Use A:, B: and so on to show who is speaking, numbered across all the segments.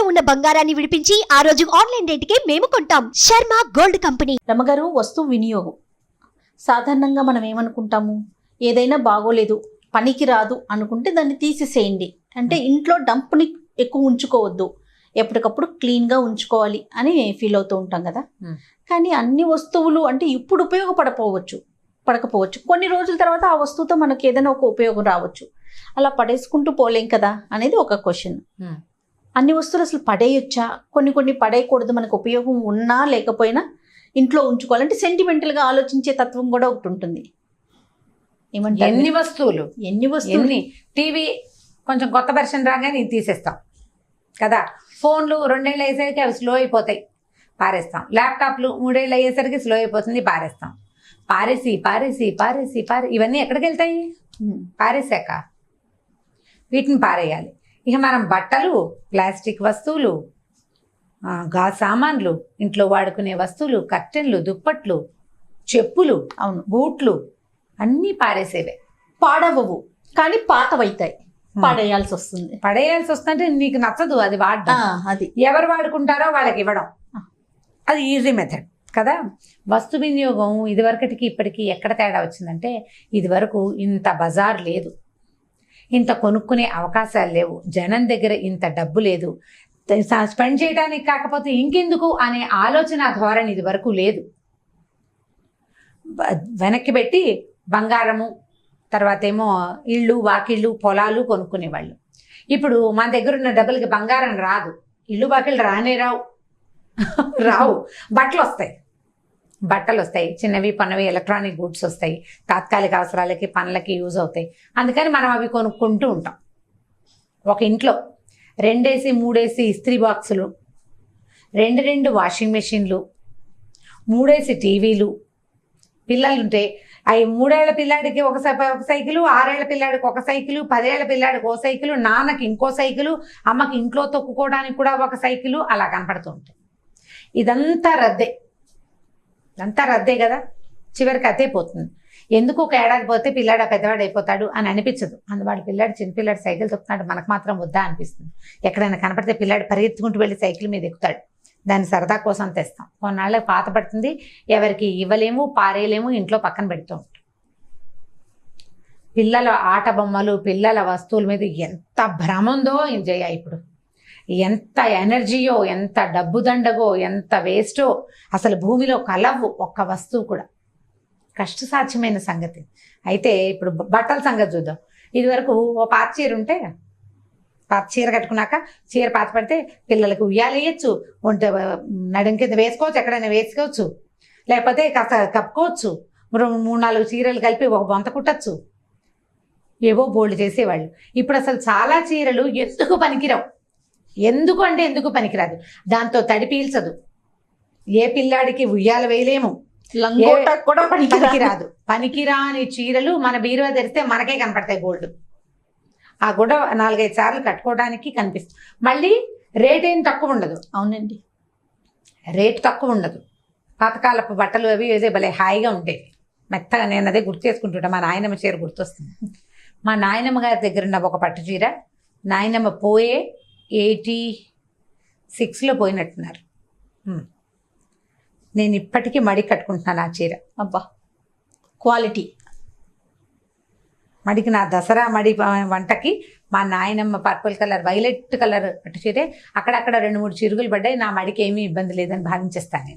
A: ఉన్న బంగారాన్ని విడిపించి ఆ రోజు ఆన్లైన్ రేటుకే మేము కొంటాం. Sharma gold company.
B: రమగారు, వస్తువు వినియోగం సాధారణంగా మనం ఏమనుకుంటాము, ఏదైనా బాగోలేదు, పనికి రాదు అనుకుంటే దాన్ని తీసేసేయండి, అంటే ఇంట్లో డంప్ని ఎక్కువ ఉంచుకోవద్దు, ఎప్పటికప్పుడు క్లీన్గా ఉంచుకోవాలి అని ఫీల్ అవుతూ ఉంటాం కదా. కానీ అన్ని వస్తువులు అంటే ఇప్పుడు పడకపోవచ్చు, కొన్ని రోజుల తర్వాత ఆ వస్తువుతో మనకి ఏదైనా ఒక ఉపయోగం రావచ్చు. అలా పడేసుకుంటూ పోలేం కదా అనేది ఒక క్వశ్చన్. అన్ని వస్తువులు అసలు పడేయొచ్చా? కొన్ని పడేయకూడదు, మనకు ఉపయోగం ఉన్నా లేకపోయినా ఇంట్లో ఉంచుకోవాలంటే సెంటిమెంటల్గా ఆలోచించే తత్వం కూడా ఒకటి ఉంటుంది. ఏమంటే
C: ఎన్ని వస్తువులు టీవీ కొంచెం కొత్త వెర్షన్ రాగానే ఇది తీసేస్తాం కదా. ఫోన్లు 2 ఏళ్ళు అయ్యేసరికి అవి స్లో అయిపోతాయి, పారేస్తాం. ల్యాప్టాప్లు 3 ఏళ్ళు అయ్యేసరికి స్లో అయిపోతుంది, పారేస్తాం. పారేసి ఇవన్నీ ఎక్కడికి వెళ్తాయి? పారేసాక వీటిని పారేయాలి. ఇక మనం బట్టలు, ప్లాస్టిక్ వస్తువులు, గాజు సామాన్లు, ఇంట్లో వాడుకునే వస్తువులు, కర్టెన్లు, దుప్పట్లు, చెప్పులు, బూట్లు అన్నీ పారేసేవే.
B: పాడవవు కానీ పాతవైతాయి, పడేయాల్సి
C: వస్తుందంటే నీకు నచ్చదు అది వాడడం. అది ఎవరు వాడుకుంటారో వాళ్ళకి ఇవ్వడం, అది ఈజీ మెథడ్ కదా. వస్తు వినియోగం ఇదివరకటికి ఇప్పటికీ ఎక్కడ తేడా వచ్చిందంటే, ఇదివరకు ఇంత బజార్ లేదు, ఇంత కొనుక్కునే అవకాశాలు లేవు, జనం దగ్గర ఇంత డబ్బు లేదు, స్పెండ్ చేయడానికి కాకపోతే ఇంకెందుకు అనే ఆలోచన ధోరణి ఇది వరకు లేదు. వెనక్కి పెట్టి బంగారము, తర్వాత ఏమో ఇళ్ళు, వాకిళ్ళు, పొలాలు కొనుక్కునేవాళ్ళు. ఇప్పుడు మన దగ్గర ఉన్న డబ్బులకి బంగారం రాదు, ఇళ్ళు వాకిళ్ళు రావు. బట్టలు వస్తాయి, చిన్నవి పన్నవి ఎలక్ట్రానిక్ గూడ్స్ వస్తాయి, తాత్కాలిక అవసరాలకి పనులకి యూజ్ అవుతాయి. అందుకని మనం అవి కొనుక్కుంటూ ఉంటాం. ఒక ఇంట్లో 2 AC 3 AC ఇస్త్రీ బాక్సులు, 2 వాషింగ్ మెషిన్లు, 3 AC టీవీలు, పిల్లలుంటే అవి 3 ఏళ్ల పిల్లాడికి ఒక సైకిలు, 6 ఏళ్ల పిల్లాడికి ఒక సైకిలు, 10 ఏళ్ల పిల్లాడికి ఒక సైకిలు, నాన్నకి ఇంకో సైకిలు, అమ్మకి ఇంట్లో తొక్కుకోవడానికి కూడా ఒక సైకిలు, అలా కనపడుతూ ఉంటాయి. ఇదంతా రద్దే కదా. చివరికి అదే పోతుంది. ఎందుకు ఒక ఏడాది పోతే పిల్లాడు పెద్దవాడు అయిపోతాడు అని అనిపించదు. అందువాడు చిన్నపిల్లాడు సైకిల్ తొక్కుతున్నాడు, మనకు మాత్రం వద్దా అనిపిస్తుంది. ఎక్కడైనా కనపడితే పిల్లాడు పరిగెత్తుకుంటూ వెళ్ళి సైకిల్ మీద ఎక్కుతాడు, దాన్ని సరదా కోసం తెస్తాం. కొన్నాళ్ళకి పాత పడుతుంది, ఎవరికి ఇవ్వలేము, పారేయలేము, ఇంట్లో పక్కన పెడుతూ ఉంటాం. పిల్లల ఆట బొమ్మలు, పిల్లల వస్తువుల మీద ఎంత భ్రమ ఉందో జయ. ఇప్పుడు ఎంత ఎనర్జీయో, ఎంత డబ్బు దండగో, ఎంత వేస్టో, అసలు భూమిలో కలవు ఒక్క వస్తువు కూడా. కష్టసాధ్యమైన సంగతి. అయితే ఇప్పుడు బట్టల సంగతి చూద్దాం. ఇది వరకు ఓ పాత చీర ఉంటే, పాత చీర కట్టుకున్నాక చీర పాత పడితే పిల్లలకు ఉయ్యాలేయచ్చు, నడుం కింద వేసుకోవచ్చు, ఎక్కడైనా వేసుకోవచ్చు, లేకపోతే కాస్త కప్పుకోవచ్చు, 3-4 చీరలు కలిపి ఒక బొంత కుట్టచ్చు, ఏవో బోల్డ్ చేసేవాళ్ళు. ఇప్పుడు అసలు చాలా చీరలు ఎందుకు పనికిరాదు, దాంతో తడి పీల్చదు, ఏ పిల్లాడికి ఉయ్యాల వేయలేము, కూడా పనికిరాదు. పనికిరాని చీరలు మన బీరువా తెరిస్తే మనకే కనపడతాయి బోల్డ్. ఆ కూడా 4-5 సార్లు కట్టుకోవడానికి కనిపిస్తుంది. మళ్ళీ రేట్ ఏం తక్కువ ఉండదు.
B: అవునండి,
C: రేటు తక్కువ ఉండదు. పాతకాలపు బట్టలు అవి ఏదో భలే హాయిగా ఉండేవి, మెత్తగా. నేను అదే గుర్తు చేసుకుంటుంటా, మా నాయనమ్మ చీర గుర్తొస్తుంది. మా నాయనమ్మ గారి దగ్గర ఉన్న ఒక పట్టు చీర, నాయనమ్మ పోయే 86లో పోయినట్టున్నారు. నేను ఇప్పటికీ మడి కట్టుకుంటున్నాను ఆ చీర.
B: అబ్బా, క్వాలిటీ.
C: మడికి నా దసరా మడి వంటకి మా నాయనమ్మ పర్పుల్ కలర్, వైలెట్ కలర్ పట్టు చీరే. అక్కడక్కడ 2-3 చిరుగులు పడ్డాయి, నా మడికి ఏమీ ఇబ్బంది లేదని భావించేస్తాను.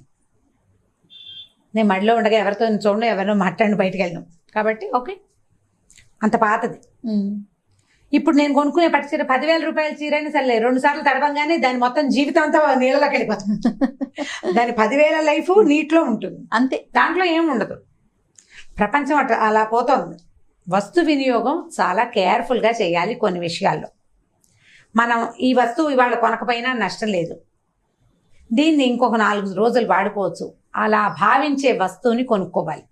C: నేను మడిలో ఉండగా ఎవరితో చూడండి, ఎవరినో మాట్లాడి బయటకు వెళ్ళను కాబట్టి ఓకే, అంత పాతది. ఇప్పుడు నేను కొనుక్కునే పట్టు చీర 10,000 రూపాయల చీర అయినా సరే 2 సార్లు తడవంగానే దాని మొత్తం జీవితం అంతా నీళ్ళలోకి వెళ్ళిపోతుంది. దాని 10,000 లైఫ్ నీటిలో ఉంటుంది అంతే, దాంట్లో ఏముండదు. ప్రపంచం అలా పోతుంది. వస్తు వినియోగం చాలా కేర్ఫుల్గా చేయాలి. కొన్ని విషయాల్లో మనం ఈ వస్తువు ఇవాళ కొనకపోయినా నష్టం లేదు, దీన్ని ఇంకొక 4 రోజులు వాడుకోవచ్చు, అలా భావించే వస్తువుని కొనుక్కోవాలి.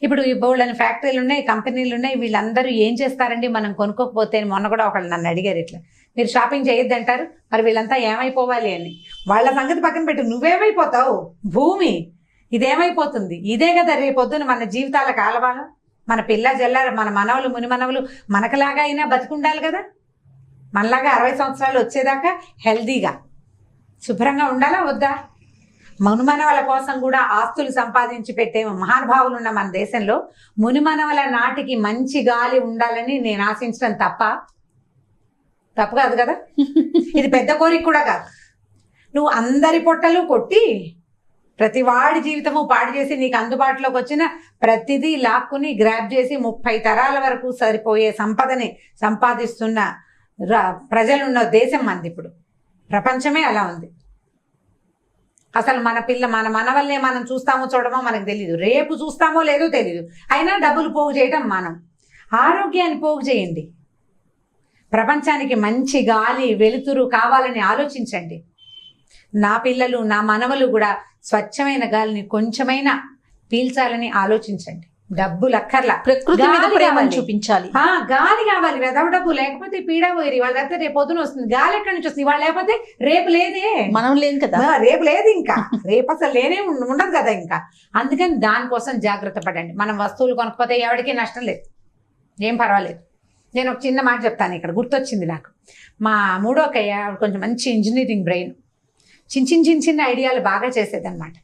C: ఇప్పుడు ఈ బోల్డని ఫ్యాక్టరీలు ఉన్నాయి, కంపెనీలు ఉన్నాయి, వీళ్ళందరూ ఏం చేస్తారండి మనం కొనుక్కోకపోతే? మొన్న కూడా ఒకళ్ళు నన్ను అడిగారు, ఇట్లా మీరు షాపింగ్ చేయొద్దు అంటారు, మరి వీళ్ళంతా ఏమైపోవాలి అని. వాళ్ళ సంగతి పక్కన పెట్టు, నువ్వేమైపోతావు? భూమి ఇదేమైపోతుంది? ఇదే కదా రేపొద్దున మన జీవితాల కాలవాలం. మన పిల్ల జల్ల, మన మనవలు ముని మనవలు మనకలాగా అయినా బతికుండాలి కదా. మనలాగా 60 సంవత్సరాలు వచ్చేదాకా హెల్దీగా శుభ్రంగా ఉండాలా వద్దా? మునిమనవల కోసం కూడా ఆస్తులు సంపాదించి పెట్టే మహానుభావులు ఉన్న మన దేశంలో మునిమనవల నాటికి మంచి గాలి ఉండాలని నేను ఆశించడం తప్పు కాదు కదా. ఇది పెద్ద కోరిక కూడా కాదు. నువ్వు అందరి పొట్టలు కొట్టి ప్రతి వాడి జీవితము పాడు చేసి నీకు అందుబాటులోకి వచ్చిన ప్రతిదీ లాక్కుని గ్రాప్ చేసి 30 తరాల వరకు సరిపోయే సంపదని సంపాదిస్తున్న ప్రజలున్న దేశం మంది. ఇప్పుడు ప్రపంచమే అలా ఉంది. అసలు మన మనవల్నే మనం చూస్తామో చూడమో మనకు తెలీదు, రేపు చూస్తామో లేదో తెలీదు. అయినా డబ్బులు పోగు చేయటం మనం. ఆరోగ్యాన్ని పోగు చేయండి. ప్రపంచానికి మంచి గాలి వెలుతురు కావాలని ఆలోచించండి. నా పిల్లలు నా మనవలు కూడా స్వచ్ఛమైన గాలిని కొంచెమైనా పీల్చాలని ఆలోచించండి. డబ్బులు అక్కర్లా,
B: ప్రకృతి మీద ప్రేమను చూపించాలి.
C: గాలి కావాలి. వెదవ డబ్బు లేకపోతే పీడ పోయి వాళ్ళ లేకపోతే రేపు పొద్దున వస్తుంది. గాలి ఎక్కడి నుంచి వస్తుంది? వాళ్ళు లేకపోతే రేపు లేదే,
B: మనం లేం కదా,
C: రేపు లేదు, ఇంకా రేపు అసలు లేనే ఉండదు కదా. ఇంకా అందుకని దానికోసం జాగ్రత్త పడండి. మనం వస్తువులు కొనకపోతే ఎవరికి నష్టం లేదు, ఏం పర్వాలేదు. నేను ఒక చిన్న మాట చెప్తాను, ఇక్కడ గుర్తొచ్చింది నాకు. మా మూడో అక్కయ్య కొంచెం మంచి ఇంజనీరింగ్ బ్రెయిన్, చిన్న ఐడియాలు బాగా చేసేదన్నమాట.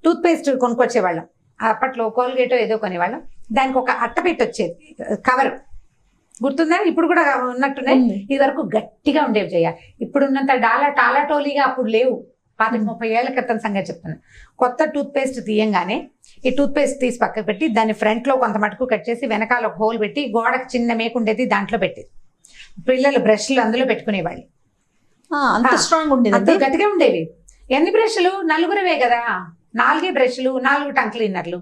C: టూత్పేస్ట్ కొనుక్కొచ్చేవాళ్ళం. అప్పట్లో కోల్గేటో ఏదో కొనేవాళ్ళం. దానికి ఒక అట్ట పెట్టి వచ్చేది, కవర్ గుర్తుందా? ఇప్పుడు కూడా ఉన్నట్టున్నాయి. ఇది వరకు గట్టిగా ఉండేవి చేయాలి. ఇప్పుడు ఉన్నంత టాలాటోలీగా అప్పుడు లేవు. 30 ఏళ్ల క్రితం సంగతి చెప్తాను. కొత్త టూత్పేస్ట్ తీయంగానే ఈ టూత్పేస్ట్ తీసి పక్కకు పెట్టి దాన్ని ఫ్రంట్లో కొంత మటుకు కట్ చేసి వెనకాల ఒక హోల్ పెట్టి గోడకు చిన్న మేకుండేది దాంట్లో పెట్టేది. పిల్లలు బ్రష్లు అందులో పెట్టుకునేవాళ్ళు.
B: అంత స్ట్రాంగ్ ఉండేది,
C: అంత గట్టిగా ఉండేవి. ఎన్ని బ్రష్లు? 4 కదా, 4 బ్రష్లు, 4 టంగ్ క్లీనర్లు.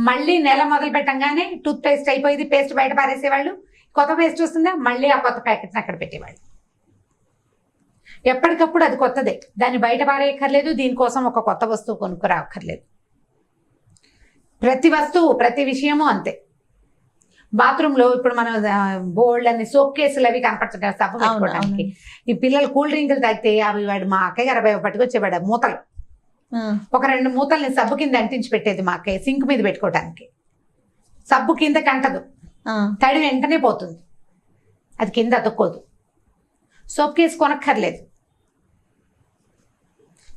C: మళ్ళీ నెల మొదలు పెట్టంగానే టూత్ పేస్ట్ అయిపోయింది, పేస్ట్ బయట పారేసేవాళ్ళు. కొత్త పేస్ట్ వస్తుందా, మళ్ళీ ఆ కొత్త ప్యాకెట్ని అక్కడ పెట్టేవాళ్ళు. ఎప్పటికప్పుడు అది కొత్తదే, దాన్ని బయట పారేయక్కర్లేదు, దీనికోసం ఒక కొత్త వస్తువు కొనుక్కురాక్కర్లేదు. ప్రతి వస్తువు ప్రతి విషయము అంతే. బాత్రూంలో ఇప్పుడు మనం బోల్డ్ అని సోప్ కేసులు అవి కనపడుతుంటాయి సబ్బు పెట్టుకోవడానికి. ఈ పిల్లలు కూల్ డ్రింకులు తాగితే అవి వాడు మా అక్కయ్య గారు పట్టుకొచ్చేవాడు మూతలు. ఒక 2 మూతల్ని సబ్బు కింద అంటించి పెట్టేది మా అక్కయ్య, సింక్ మీద పెట్టుకోవడానికి. సబ్బు కింద కంటదు, తడి వెంటనే పోతుంది, అది కింద అతుక్కోదు. Soap case కొనక్కర్లేదు.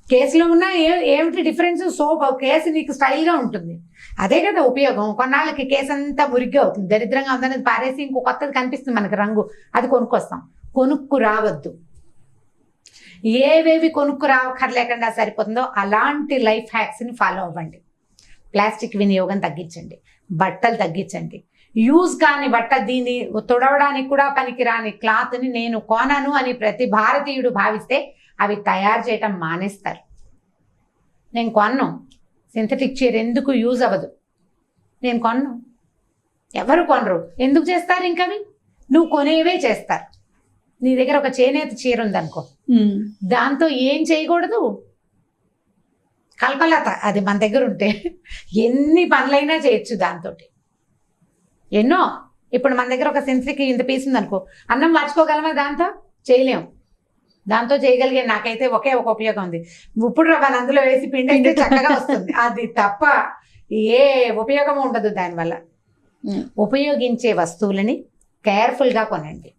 C: కేసులో ఉన్న ఏమిటి డిఫరెన్స్? సోప్ కేసు నీకు స్టైల్గా ఉంటుంది, అదే కదా ఉపయోగం. కొన్నాళ్ళకి కేసు అంతా మురిగ్గా అవుతుంది, దరిద్రంగా ఉందనేది పారేసి ఇంకో కొత్తది కనిపిస్తుంది మనకి రంగు, అది కొనుక్కొస్తాం. కొనుక్కు రావద్దు. ఏవేవి కొనుక్కు రావక్కర్లేకుండా సరిపోతుందో అలాంటి లైఫ్ హ్యాక్స్ని ఫాలో అవ్వండి. ప్లాస్టిక్ వినియోగం తగ్గించండి, బట్టలు తగ్గించండి. యూజ్ కాని బట్ట, దీన్ని తుడవడానికి కూడా పనికిరాని క్లాత్ని నేను కొనను అని ప్రతి భారతీయుడు భావిస్తే అవి తయారు చేయటం మానేస్తారు. నేను కొన్ను, సింథటిక్ చీర ఎందుకు యూజ్ అవ్వదు, నేను కొన్ను. ఎవరు కొనరు, ఎందుకు చేస్తారు? ఇంకవి నువ్వు కొనేవే చేస్తారు. నీ దగ్గర ఒక చేనేత చీర ఉందనుకో, దాంతో ఏం చేయకూడదు, కల్పలత అది మన దగ్గర ఉంటే ఎన్ని పనులైనా చేయొచ్చు దాంతో. ఎన్నో. ఇప్పుడు మన దగ్గర ఒక సింథటిక్ ఇంత పీస్ ఉందనుకో, అన్నం మార్చుకోగలమా? దాంతో చేయలేము. దాంతో చేయగలిగే నాకైతే ఒకే ఒక ఉపయోగం ఉంది, ఉప్పుడు రవ్వను అందులో వేసి పిండి అయితే చక్కగా వస్తుంది. అది తప్ప ఏ ఉపయోగం ఉండదు దానివల్ల. ఉపయోగించే వస్తువులని కేర్ఫుల్గా కొనండి,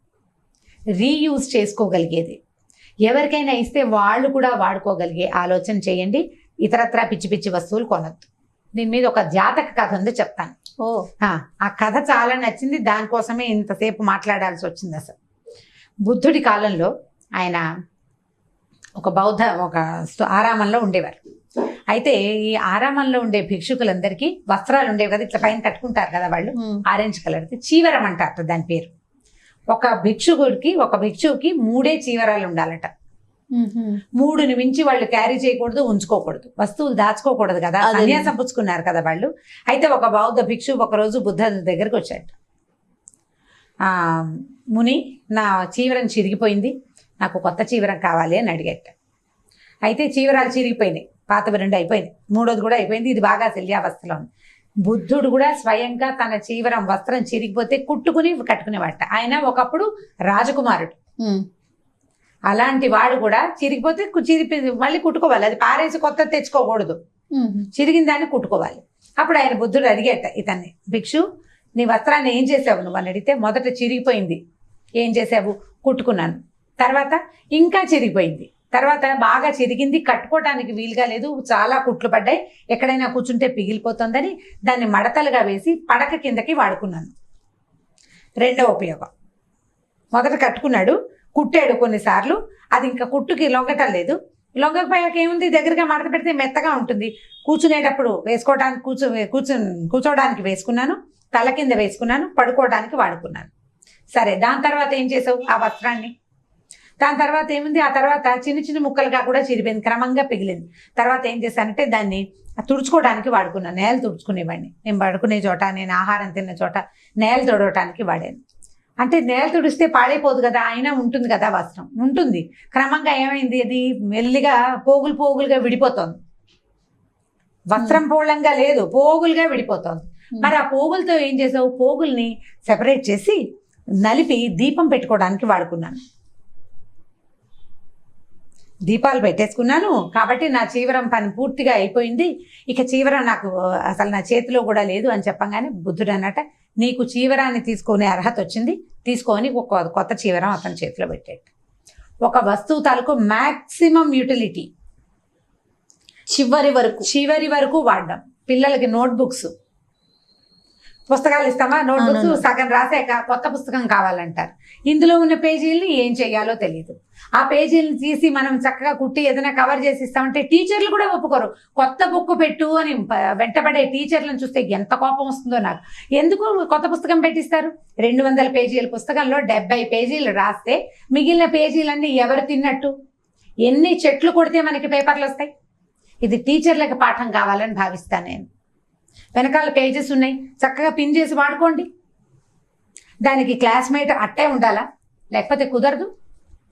C: రీయూజ్ చేసుకోగలిగేది. ఎవరికైనా ఇస్తే వాళ్ళు కూడా వాడుకోగలిగే ఆలోచన చేయండి. ఇతరత్రా పిచ్చి పిచ్చి వస్తువులు కొనద్దు. దీని మీద ఒక జాతక కథ ఉంది, చెప్తాను. ఆ కథ చాలా నచ్చింది, దానికోసమే ఇంతసేపు మాట్లాడాల్సి వచ్చింది. అసలు బుద్ధుడి కాలంలో ఆయన ఒక ఆరామంలో ఉండేవారు. అయితే ఈ ఆరామంలో ఉండే భిక్షుకులందరికీ వస్త్రాలు ఉండేవి కదా, ఇట్లా పైన కట్టుకుంటారు కదా వాళ్ళు, ఆరెంజ్ కలర్ది చీవరం అంటారు దాని పేరు. ఒక భిక్షువుకి 3 చీవరాలు ఉండాలట. 3ని మించి వాళ్ళు క్యారీ చేయకూడదు, ఉంచుకోకూడదు, వస్తువులు దాచుకోకూడదు కదా, సన్యాసం పుచ్చుకున్నారు కదా వాళ్ళు. అయితే ఒక బౌద్ధ భిక్షు ఒకరోజు బుద్ధ దగ్గరికి వచ్చాడు. ముని, నా చీవరం చిరిగిపోయింది, నాకు కొత్త చీవరం కావాలి అని అడిగేట. అయితే చీవరాలు చిరిగిపోయినాయి, పాతవి 2 అయిపోయినాయి, 3వది కూడా అయిపోయింది, ఇది బాగా శల్యావస్థలో ఉంది. బుద్ధుడు కూడా స్వయంగా తన చీవరం వస్త్రం చిరిగిపోతే కుట్టుకుని కట్టుకునేవాట. ఆయన ఒకప్పుడు రాజకుమారుడు. అలాంటి వాడు కూడా చిరిగిపోతే మళ్ళీ కుట్టుకోవాలి, అది పారేసి కొత్త తెచ్చుకోకూడదు, చిరిగిన దాన్ని కుట్టుకోవాలి. అప్పుడు ఆయన బుద్ధుడు అడిగేట ఇతన్ని, భిక్షు నీ వస్త్రాన్ని ఏం చేసావు నువ్వు అని అడిగితే, మొదట చిరిగిపోయింది, ఏం చేసావు? కుట్టుకున్నాను. తర్వాత ఇంకా చిరిగిపోయింది. తర్వాత బాగా చిరిగింది, కట్టుకోవడానికి వీలుగా లేదు, చాలా కుట్లు పడ్డాయి, ఎక్కడైనా కూర్చుంటే పిగిలిపోతుందని దాన్ని మడతలుగా వేసి పడక కిందకి వాడుకున్నాను. రెండవ ఉపయోగం, మొదట కట్టుకున్నాడు, కుట్టాడు కొన్నిసార్లు, అది ఇంకా కుట్టుకి లొంగటం లేదు. లొంగకపోయాక ఏముంది, దగ్గరగా మడత పెడితే మెత్తగా ఉంటుంది. కూర్చునేటప్పుడు వేసుకోవడానికి కూర్చోవడానికి వేసుకున్నాను, తల కింద వేసుకున్నాను, పడుకోవడానికి వాడుకున్నాను. సరే, దాని తర్వాత ఏం చేసావు ఆ వస్త్రాన్ని? దాని తర్వాత ఏముంది, ఆ తర్వాత చిన్న చిన్న ముక్కలుగా కూడా చిరిపోయింది, క్రమంగా పిగిలింది. తర్వాత ఏం చేశానంటే దాన్ని తుడుచుకోవడానికి వాడుకున్నాను. నేల తుడుచుకునేవాడిని, నేను పడుకునే చోట, నేను ఆహారం తిన్న చోట నేల తుడవటానికి వాడాను. అంటే నేల తుడిస్తే పాడైపోదు కదా, అయినా ఉంటుంది కదా వస్త్రం, ఉంటుంది. క్రమంగా ఏమైంది, అది మెల్లిగా పోగులు పోగులుగా విడిపోతుంది. వస్త్రం పోలంగా లేదు, పోగులుగా విడిపోతుంది. మరి ఆ పోగులతో ఏం చేసావు, పోగుల్ని సెపరేట్ చేసి నలిపి దీపం పెట్టుకోవడానికి వాడుకున్నాను. దీపాలు పెట్టేసుకున్నాను కాబట్టి నా చీవరం పని పూర్తిగా అయిపోయింది. ఇక చీవరం నాకు అసలు నా చేతిలో కూడా లేదు అని చెప్పగానే బుద్ధుడు అన్నట, నీకు చీవరాన్ని తీసుకునే అర్హత వచ్చింది, తీసుకొని ఒక కొత్త చీవరం అతని చేతిలో పెట్టాడు. ఒక వస్తువు తాలూకు మ్యాక్సిమం యూటిలిటీ చివరి వరకు వాడడం. పిల్లలకి నోట్బుక్స్, పుస్తకాలు ఇస్తామా, నోట్బుక్స్ సగం రాసాక కొత్త పుస్తకం కావాలంటారు. ఇందులో ఉన్న పేజీల్ని ఏం చేయాలో తెలియదు. ఆ పేజీలను తీసి మనం చక్కగా కుట్టి ఏదైనా కవర్ చేసి ఇస్తామంటే టీచర్లు కూడా ఒప్పుకోరు. కొత్త బుక్ పెట్టు అని వెంటబడే టీచర్లను చూస్తే ఎంత కోపం వస్తుందో నాకు. ఎందుకు కొత్త పుస్తకం పెట్టిస్తారు? 200 పేజీల పుస్తకంలో 70 పేజీలు రాస్తే మిగిలిన పేజీలన్నీ ఎవరు తిన్నట్టు? ఎన్ని చెట్లు కొడితే మనకి పేపర్లు వస్తాయి? ఇది టీచర్లకు పాఠం కావాలని భావిస్తాను నేను. వెనకాల పేజెస్ ఉన్నాయి, చక్కగా పిన్ చేసి వాడుకోండి. దానికి క్లాస్మేట్ అట్టే ఉండాలా? లేకపోతే కుదరదు.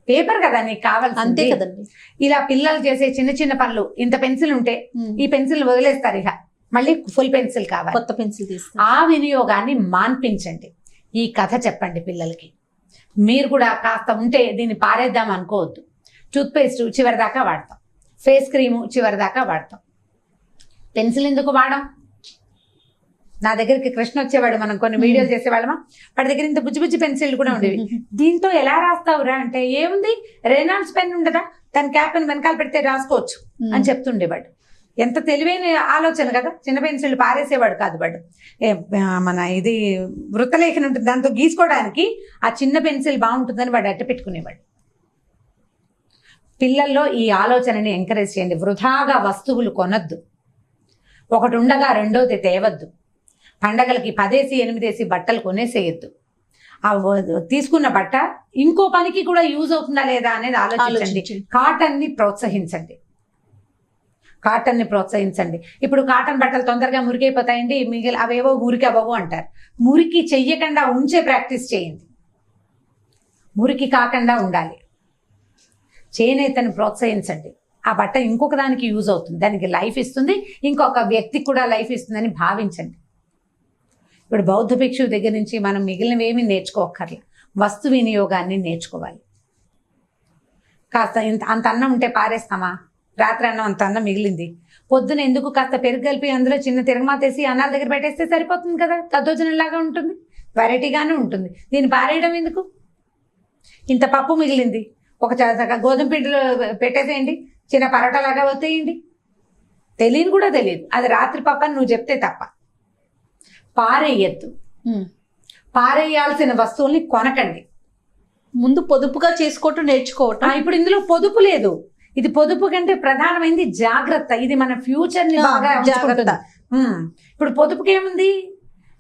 C: పేపర్ కదా నీకు కావాల్సింది,
B: అంతే కదండి.
C: ఇలా పిల్లలు చేసే చిన్న చిన్న పనులు, ఇంత పెన్సిల్ ఉంటే ఈ పెన్సిల్ వదిలేస్తారు, ఇక మళ్ళీ ఫుల్ పెన్సిల్ కావాలి,
B: కొత్త పెన్సిల్ తీస్తారు.
C: ఆ వినియోగాన్ని మాన్పించండి. ఈ కథ చెప్పండి పిల్లలకి. మీరు కూడా కాస్త ఉంటే దీన్ని పారేద్దాం అనుకోవద్దు. టూత్పేస్ట్ చివరి దాకా వాడతాం, ఫేస్ క్రీము చివరి దాకా వాడతాం, పెన్సిల్ ఎందుకు వాడడం? నా దగ్గరికి కృష్ణ వచ్చేవాడు, మనం కొన్ని వీడియోలు చేసేవాళ్ళమా, వాడి దగ్గర ఇంత బుజ్జి బుజ్జి పెన్సిల్ కూడా ఉండేవి. దీంతో ఎలా రాస్తావురా అంటే, ఏముంది రెనాల్డ్స్ పెన్ ఉండదా, దాని క్యాప్ అని వెనకాల పెడితే రాసుకోవచ్చు అని చెప్తుండేవాడు. ఎంత తెలివైన ఆలోచన కదా. చిన్న పెన్సిల్ పారేసేవాడు కాదు వాడు. మన ఇది వృత్తలేఖనం ఉంటుంది, దాంతో గీసుకోవడానికి ఆ చిన్న పెన్సిల్ బాగుంటుందని వాడు అట్ట పెట్టుకునేవాడు. పిల్లల్లో ఈ ఆలోచనని ఎంకరేజ్ చేయండి. వృధాగా వస్తువులు కొనద్దు. ఒకటి ఉండగా రెండోది తేవద్దు. పండగలకి 10 8 బట్టలు కొనేసేయద్దు. ఆ తీసుకున్న బట్ట ఇంకో పనికి కూడా యూజ్ అవుతుందా లేదా అనేది ఆలోచించండి. కాటన్ని ప్రోత్సహించండి, కాటన్ని ప్రోత్సహించండి. ఇప్పుడు కాటన్ బట్టలు తొందరగా మురికైపోతాయండి, అవేవో మురికి అవ్వవు అంటారు. మురికి చెయ్యకుండా ఉంచే ప్రాక్టీస్ చేయండి. మురికి కాకుండా ఉండాలి. చేనేతని ప్రోత్సహించండి. ఆ బట్ట ఇంకొక దానికి యూజ్ అవుతుంది, దానికి లైఫ్ ఇస్తుంది, ఇంకొక వ్యక్తికి కూడా లైఫ్ ఇస్తుందని భావించండి. ఇప్పుడు బౌద్ధ భిక్షువు దగ్గర నుంచి మనం మిగిలినవేమీ నేర్చుకోక్కర్లే, వస్తు వినియోగాన్ని నేర్చుకోవాలి. కాస్త అంత అన్నం ఉంటే పారేస్తామా? రాత్రి అన్నం అంత అన్నం మిగిలింది, పొద్దున ఎందుకు కాస్త పెరుగు కలిపి అందులో చిన్న తిరగమాతేసి అన్నాల దగ్గర పెట్టేస్తే సరిపోతుంది కదా, దద్దోజనంలాగా ఉంటుంది, వెరైటీగానే ఉంటుంది. దీన్ని పారేయడం ఎందుకు? ఇంత పప్పు మిగిలింది, ఒక గోధుమ పిండిలో పెట్టేసేయండి, చిన్న పరోటాలాగా వత్తేయండి. తెలియని కూడా తెలియదు, అది రాత్రి పప్పు అని నువ్వు చెప్తే తప్ప. పారేయద్దు. పారేయాల్సిన వస్తువుల్ని కొనకండి.
B: ముందు పొదుపుగా చేసుకోవటం నేర్చుకోవటం.
C: ఇప్పుడు ఇందులో పొదుపు లేదు. ఇది పొదుపు కంటే ప్రధానమైనది జాగ్రత్త. ఇది మన ఫ్యూచర్ ని బాగా జాగ్రత్త. ఇప్పుడు పొదుపుకి ఏముంది,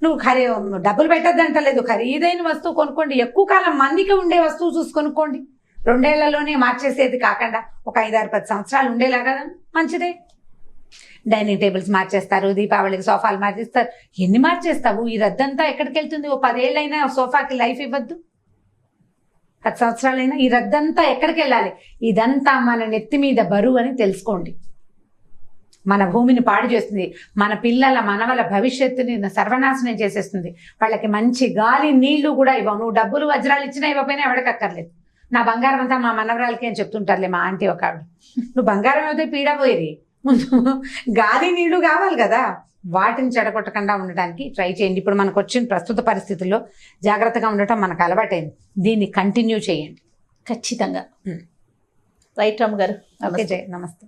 C: నువ్వు డబ్బులు పెట్టద్దు అంటలేదు, ఖరీదైన వస్తువు కొనుక్కోండి. ఎక్కువ కాలం మన్నిక ఉండే వస్తువు చూసి కొనుక్కోండి. 2 ఏళ్లలోనే మార్చేసేది కాకుండా ఒక 5 6 10 సంవత్సరాలు ఉండేలాగా మంచిదే. డైనింగ్ టేబుల్స్ మార్చేస్తారు, దీపావళికి సోఫాలు మార్చేస్తారు. ఎన్ని మార్చేస్తావు? ఈ రద్దంతా ఎక్కడికి వెళ్తుంది? ఓ 10 ఏళ్ళైనా సోఫాకి లైఫ్ ఇవ్వద్దు, 10 సంవత్సరాలైనా ఈ రద్దంతా ఎక్కడికి వెళ్ళాలి? ఇదంతా మన నెత్తి మీద బరువు అని తెలుసుకోండి. మన భూమిని పాడు చేస్తుంది, మన పిల్లల మనవల భవిష్యత్తుని సర్వనాశనం చేసేస్తుంది. వాళ్ళకి మంచి గాలి నీళ్లు కూడా ఇవ్వవు. నువ్వు డబ్బులు వజ్రాలు ఇచ్చినా ఇవ్వకపోయినా ఎవరికక్కర్లేదు. నా బంగారం అంతా మా మనవరాలకి అని చెప్తుంటారులే మా ఆంటీ ఒక ఆవిడ. నువ్వు బంగారం అయితే పీడపోయేది, ముందు గాలి నీళ్లు కావాలి కదా. వాటిని చెడగొట్టకుండా ఉండడానికి ట్రై చేయండి. ఇప్పుడు మనకు వచ్చిన ప్రస్తుత పరిస్థితుల్లో జాగ్రత్తగా ఉండటం మనకు అలవాటైంది, దీన్ని కంటిన్యూ చేయండి.
B: ఖచ్చితంగా.
C: Hmm.
B: రైట్ రామ్ గారు.
C: ఓకే జయ, నమస్తే.